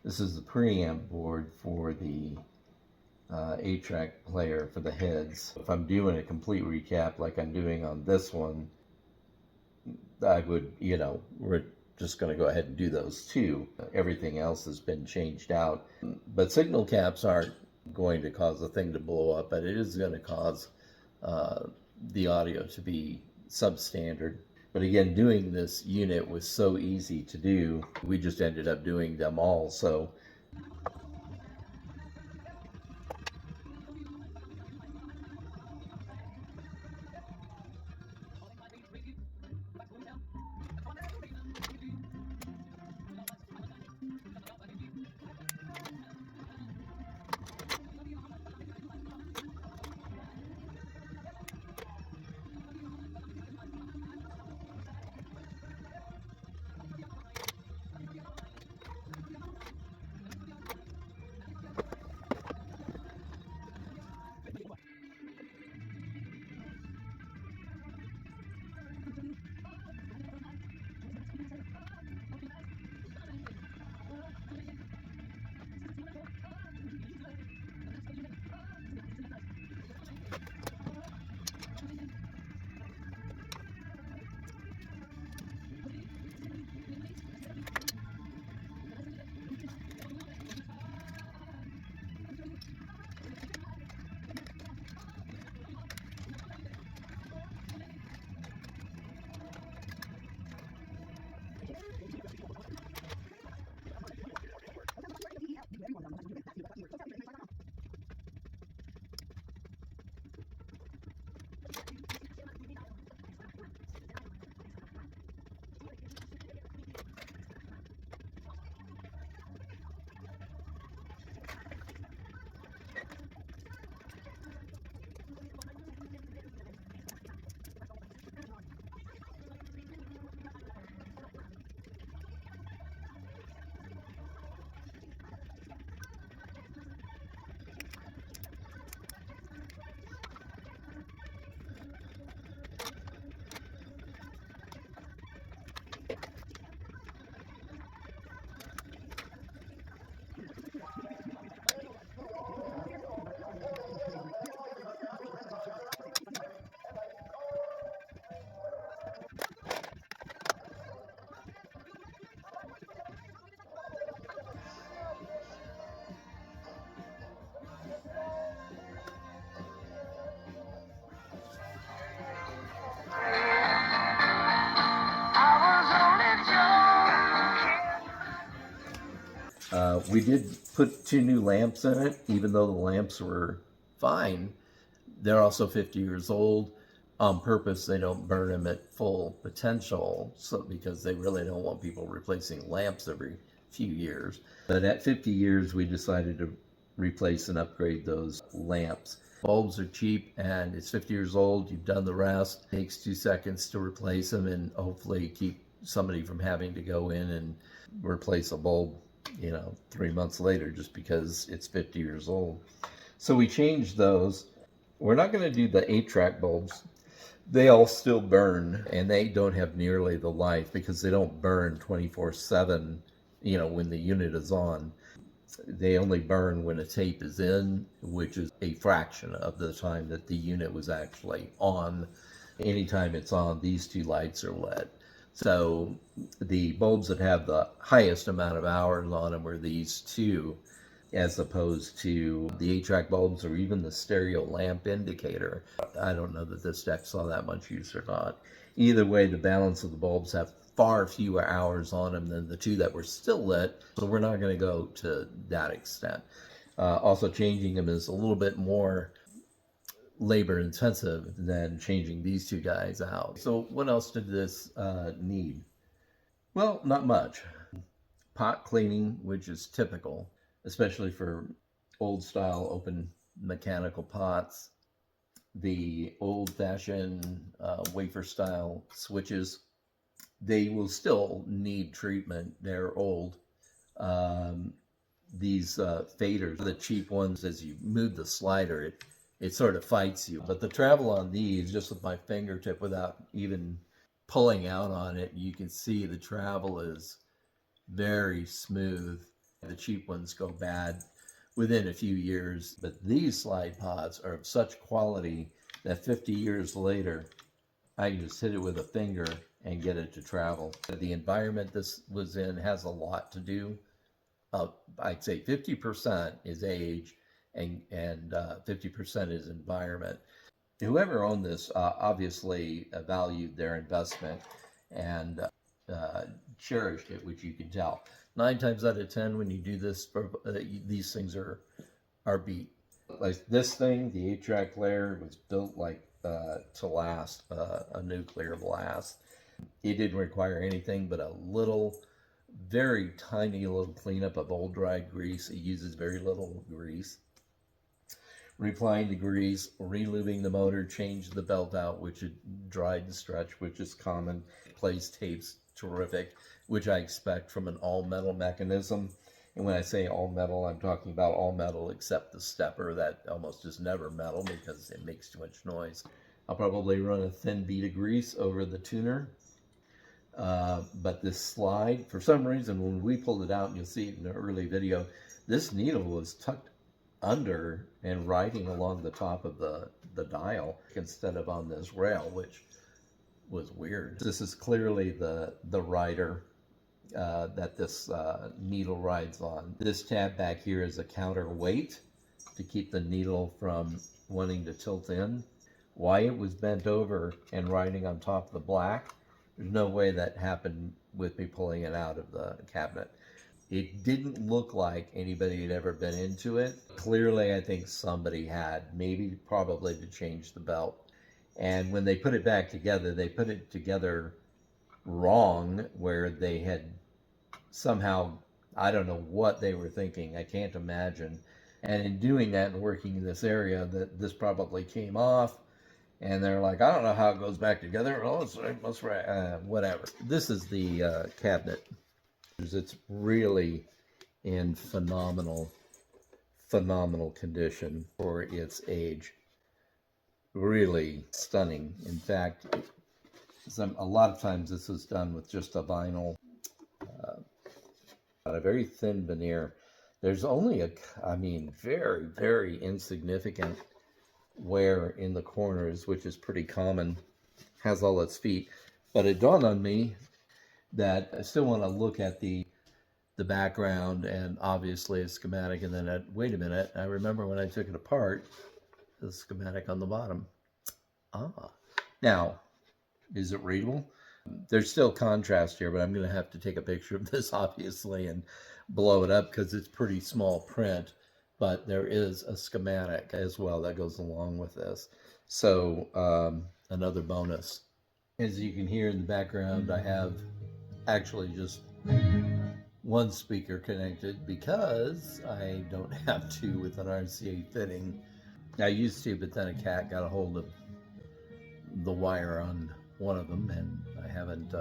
This is the preamp board for the 8-track player for the heads. If I'm doing a complete recap like I'm doing on this one, I would, we're just going to go ahead and do those too. Everything else has been changed out. But signal caps aren't going to cause the thing to blow up, but it is going to cause the audio to be substandard. But again, doing this unit was so easy to do, we just ended up doing them all. So we did put 2 new lamps in it, even though the lamps were fine. They're also 50 years old. On purpose, they don't burn them at full potential, so because they really don't want people replacing lamps every few years. But at 50 years, we decided to replace and upgrade those lamps. Bulbs are cheap, and it's 50 years old. You've done the rest. It takes 2 seconds to replace them, and hopefully keep somebody from having to go in and replace a bulb 3 months later just because it's 50 years old. So we changed those. We're not going to do the 8-track bulbs. They all still burn, and they don't have nearly the life because they don't burn 24/7 when the unit is on. They only burn when a tape is in, which is a fraction of the time that the unit was actually on. Anytime it's on, these two lights are lit. So the bulbs that have the highest amount of hours on them are these two, as opposed to the 8-track bulbs or even the stereo lamp indicator. I don't know that this deck saw that much use or not. Either way, the balance of the bulbs have far fewer hours on them than the two that were still lit, so we're not going to go to that extent. Also, changing them is a little bit more labor intensive than changing these two guys out. So what else did this need? Well, not much. Pot cleaning, which is typical, especially for old style open mechanical pots. The old fashioned wafer style switches, they will still need treatment. They're old. These faders, the cheap ones, as you move the slider, it sort of fights you. But the travel on these, just with my fingertip without even pulling out on it, you can see the travel is very smooth. The cheap ones go bad within a few years, but these slide pods are of such quality that 50 years later, I can just hit it with a finger and get it to travel. The environment this was in has a lot to do. I'd say 50% is age and 50% is environment. Whoever owned this obviously valued their investment and cherished it, which you can tell. 9 times out of 10, when you do this, these things are beat. Like this thing, the 8-track player was built like to last a nuclear blast. It didn't require anything but a little, very tiny little cleanup of old dried grease. It uses very little grease. Reapplying the grease, relubing the motor, change the belt out, which it dried and stretched, which is common. Plays tapes, terrific, which I expect from an all-metal mechanism. And when I say all-metal, I'm talking about all metal except the stepper. That almost is never metal because it makes too much noise. I'll probably run a thin bead of grease over the tuner. But this slide, for some reason, when we pulled it out, and you'll see it in the early video, this needle was tucked under and riding along the top of the dial instead of on this rail, which was weird. This is clearly the rider that this needle rides on. This tab back here is a counterweight to keep the needle from wanting to tilt in. Why it was bent over and riding on top of the black, there's no way that happened with me pulling it out of the cabinet. It didn't look like anybody had ever been into it. Clearly, I think somebody had, maybe probably to change the belt. And when they put it back together, they put it together wrong, where they had somehow, I don't know what they were thinking. I can't imagine. And in doing that and working in this area, that this probably came off. And they're like, I don't know how it goes back together. Oh, let's whatever. This is the cabinet. It's really in phenomenal condition for its age. Really stunning. In fact, a lot of times this is done with just a vinyl, a very thin veneer. There's only very, very insignificant wear in the corners, which is pretty common. Has all its feet. But it dawned on me that I still want to look at the background and obviously a schematic, and then wait a minute, I remember when I took it apart, the schematic on the bottom. Now, is it readable? There's still contrast here, but I'm going to have to take a picture of this obviously and blow it up because it's pretty small print, but there is a schematic as well that goes along with this. So another bonus. As you can hear in the background, I have actually just one speaker connected because I don't have two with an RCA fitting. I used to, but then a cat got a hold of the wire on one of them and I haven't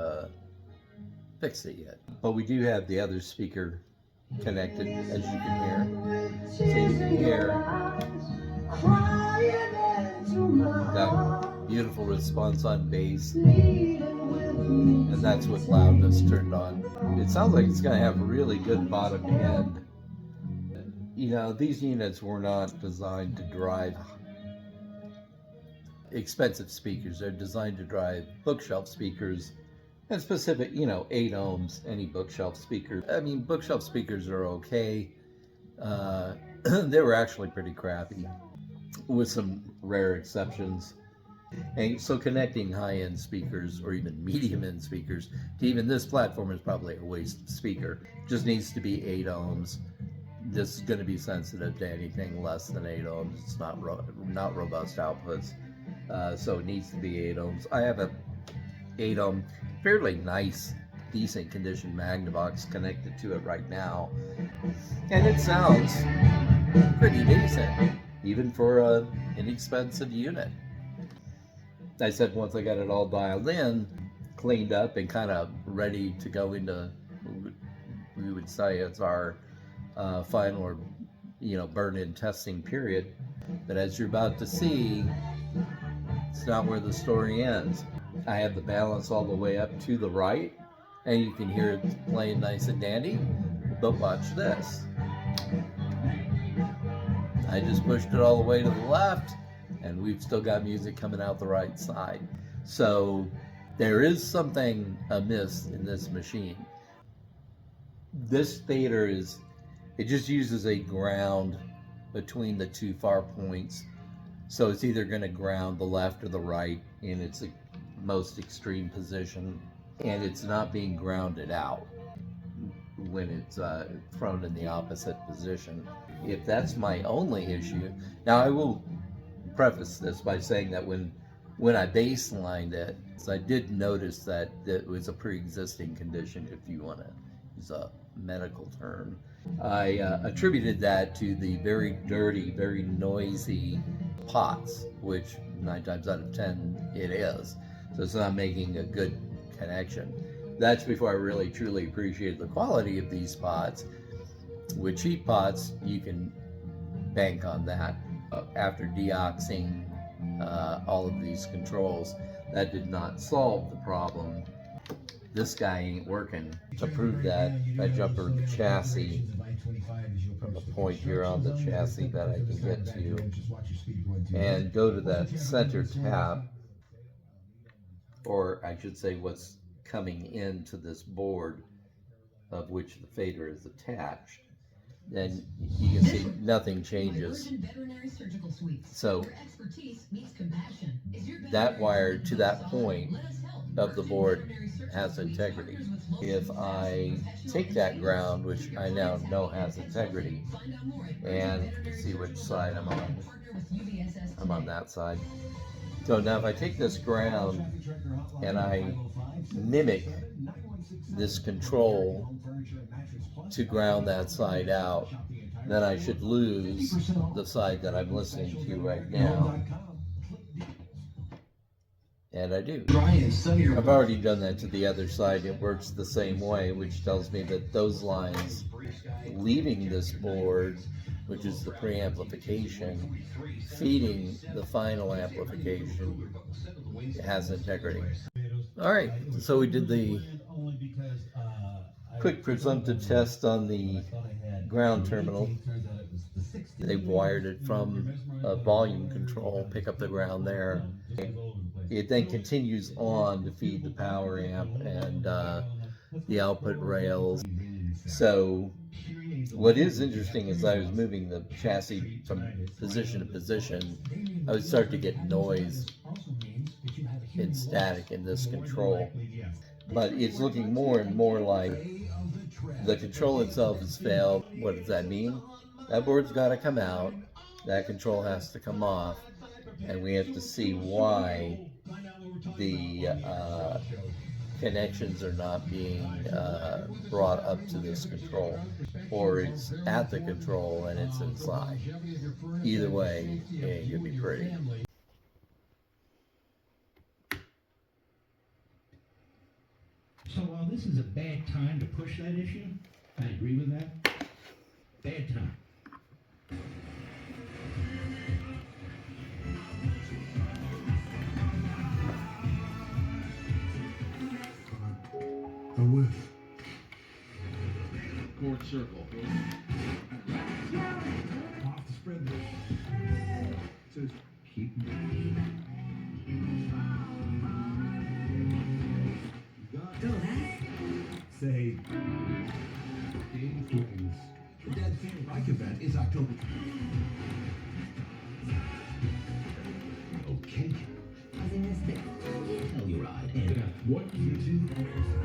fixed it yet. But we do have the other speaker connected, as you can hear. So you can hear that beautiful response on bass, and that's with loudness turned on. It sounds like it's going to have really good bottom end. You know, these units were not designed to drive expensive speakers. They're designed to drive bookshelf speakers, and specific, 8 ohms, any bookshelf speaker. I mean, bookshelf speakers are okay. They were actually pretty crappy, with some rare exceptions. And so connecting high-end speakers or even medium-end speakers to even this platform is probably a waste of speaker. Just needs to be 8 ohms. This is going to be sensitive to anything less than 8 ohms. It's not robust outputs, so it needs to be 8 ohms. I have a 8 ohm, fairly nice, decent condition Magnavox connected to it right now, and it sounds pretty decent, even for an inexpensive unit. I said once I got it all dialed in, cleaned up, and kind of ready to go into, we would say it's our final or burn-in testing period. But as you're about to see, it's not where the story ends. I have the balance all the way up to the right, and you can hear it playing nice and dandy. But watch this. I just pushed it all the way to the left, and we've still got music coming out the right side. So there is something amiss in this machine. This fader it just uses a ground between the two far points. So it's either going to ground the left or the right in its most extreme position, and it's not being grounded out when it's thrown in the opposite position. If that's my only issue, now I will preface this by saying that when I baselined it, I did notice that it was a pre-existing condition, if you want to use a medical term. I attributed that to the very dirty, very noisy pots, which 9 times out of 10 it is. So it's not making a good connection. That's before I really truly appreciated the quality of these pots. With cheap pots, you can bank on that. After deoxing all of these controls, that did not solve the problem. This guy ain't working. To prove that, I jumper the chassis from a point here on the chassis that I can get to, and go to that center tap, or I should say what's coming into this board of which the fader is attached. Then you can see nothing changes. So that wire to that point of the board has integrity. If I take that ground, which I now know has integrity, and see which side I'm on that side. So now if I take this ground and I mimic this control to ground that side out, then I should lose the side that I'm listening to right now. And I do. I've already done that to the other side. It works the same way, which tells me that those lines leaving this board, which is the preamplification, feeding the final amplification, has integrity. All right, so we did the quick presumptive test on the ground terminal. They wired it from a volume control, pick up the ground there. It then continues on to feed the power amp and the output rails. So what is interesting is I was moving the chassis from position to position, I would start to get noise and static in this control. But it's looking more and more like the control itself has failed. What does that mean? That board's got to come out, that control has to come off, and we have to see why the connections are not being brought up to this control, or it's at the control and it's inside. Either way, it ain't gonna be pretty. So while this is a bad time to push that issue, I agree with that. Bad time. A whiff. Chord circle. Off the spread. Says keep moving. say in flames. The Dead Fan Bike event is October. Okay. Telluride and what you do.